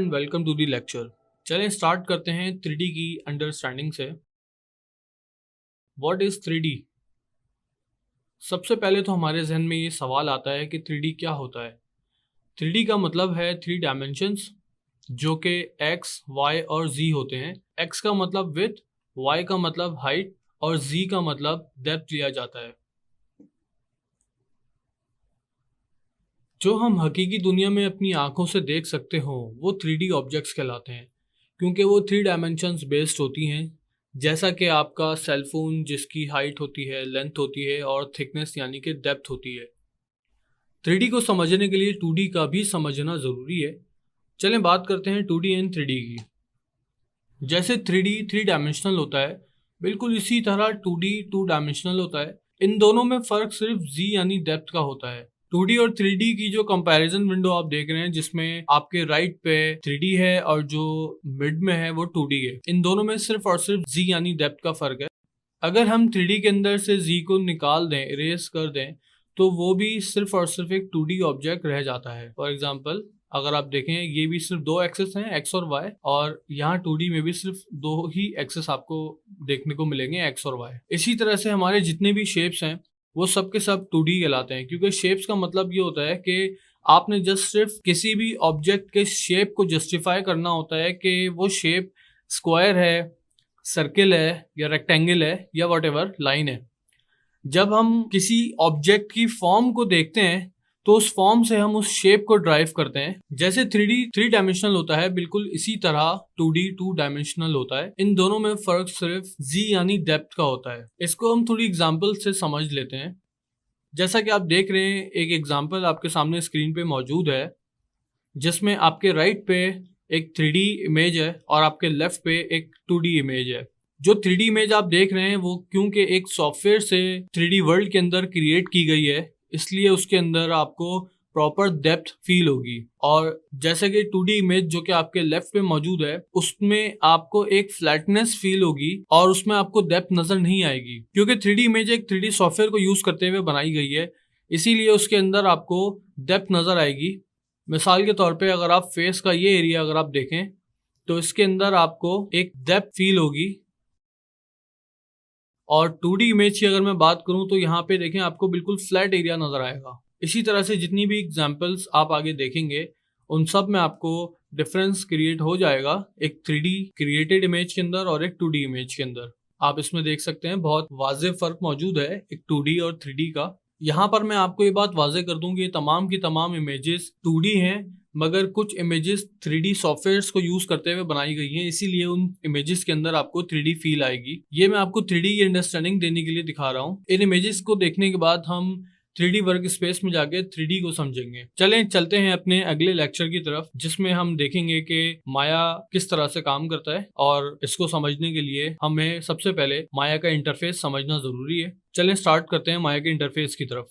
And welcome to the lecture. चलें start करते हैं 3D की अंडरस्टैंडिंग से। What is 3D? सबसे पहले तो हमारे जहन में ये सवाल आता है कि 3D क्या होता है। 3D का मतलब है 3 डायमेंशंस, जो कि x, y और z होते हैं। x का मतलब विड्थ, y का मतलब हाइट और z का मतलब डेप्थ लिया जाता है। जो हम हकीकी दुनिया में अपनी आंखों से देख सकते हो वो 3D ऑब्जेक्ट्स कहलाते हैं, क्योंकि वो 3 डायमेंशंस बेस्ड होती हैं। जैसा कि आपका सेलफोन, जिसकी हाइट होती है, लेंथ होती है और थिकनेस यानी कि डेप्थ होती है। 3D को समझने के लिए 2D का भी समझना ज़रूरी है। चलें बात करते हैं 2D एंड 3D की। जैसे 3D 3 डायमेंशनल होता है, बिल्कुल इसी तरह 2D 2 डायमेंशनल होता है। इन दोनों में फ़र्क सिर्फ Z यानी डेप्थ का होता है। 2D और 3D की जो कंपैरिजन विंडो आप देख रहे हैं, जिसमें आपके राइट पे 3D है और जो मिड में है वो 2D है, इन दोनों में सिर्फ और सिर्फ Z यानी डेप्थ का फर्क है। अगर हम 3D के अंदर से Z को निकाल दें, इरेज कर दें, तो वो भी सिर्फ और सिर्फ एक 2D ऑब्जेक्ट रह जाता है। फॉर एग्जाम्पल, अगर आप देखें, ये भी सिर्फ 2 एक्सेस हैं, एक्स और वाई, और यहाँ 2D में भी सिर्फ 2 ही एक्सेस आपको देखने को मिलेंगे, एक्स और वाई। इसी तरह से हमारे जितने भी शेप्स हैं वो सब के सब 2D कहलाते हैं, क्योंकि शेप्स का मतलब ये होता है कि आपने जस्ट सिर्फ किसी भी ऑब्जेक्ट के शेप को जस्टिफाई करना होता है कि वो शेप स्क्वायर है, सर्किल है या रेक्टेंगल है या व्हाटएवर लाइन है। जब हम किसी ऑब्जेक्ट की फॉर्म को देखते हैं तो उस फॉर्म से हम उस शेप को ड्राइव करते हैं। जैसे 3D 3 डायमेंशनल होता है, बिल्कुल इसी तरह 2D 2 डायमेंशनल होता है। इन दोनों में फर्क सिर्फ Z यानी डेप्थ का होता है। इसको हम थोड़ी एग्जांपल से समझ लेते हैं। जैसा कि आप देख रहे हैं, एक एग्जांपल आपके सामने स्क्रीन पे मौजूद है, जिसमें आपके राइट पे एक 3D इमेज है और आपके लेफ्ट पे एक 2D इमेज है। जो 3D इमेज आप देख रहे हैं वो क्योंकि एक सॉफ्टवेयर से 3D वर्ल्ड के अंदर क्रिएट की गई है, इसलिए उसके अंदर आपको प्रॉपर डेप्थ फील होगी। और जैसे कि 2D इमेज जो कि आपके लेफ्ट पे मौजूद है, उसमें आपको एक फ्लैटनेस फील होगी और उसमें आपको डेप्थ नजर नहीं आएगी, क्योंकि 3D इमेज एक 3D सॉफ्टवेयर को यूज करते हुए बनाई गई है, इसीलिए उसके अंदर आपको डेप्थ नजर आएगी। मिसाल के तौर पे अगर आप फेस का ये एरिया अगर आप देखें तो इसके अंदर आपको एक डेप्थ फील होगी। और 2D इमेज की अगर मैं बात करूं तो यहाँ पे देखें, आपको बिल्कुल फ्लैट एरिया नजर आएगा। इसी तरह से जितनी भी एग्जांपल्स आप आगे देखेंगे उन सब में आपको डिफरेंस क्रिएट हो जाएगा, एक 3D क्रिएटेड इमेज के अंदर और एक 2D इमेज के अंदर। आप इसमें देख सकते हैं बहुत वाज़ेह फर्क मौजूद है एक 2D और 3D का। यहाँ पर मैं आपको ये बात वाज़ेह कर दूं कि तमाम की तमाम इमेजेस 2D हैं, मगर कुछ इमेजेस 3D सॉफ्टवेयर्स को यूज करते हुए बनाई गई हैं, इसीलिए उन इमेजेस के अंदर आपको 3D फील आएगी। ये मैं आपको 3D की अंडरस्टैंडिंग देने के लिए दिखा रहा हूँ। इन इमेजेस को देखने के बाद हम 3D वर्क स्पेस में जाके 3D को समझेंगे। चलें चलते हैं अपने अगले लेक्चर की तरफ, जिसमें हम देखेंगे कि माया किस तरह से काम करता है, और इसको समझने के लिए हमें सबसे पहले माया का इंटरफेस समझना जरूरी है। चलें स्टार्ट करते हैं माया के इंटरफेस की तरफ।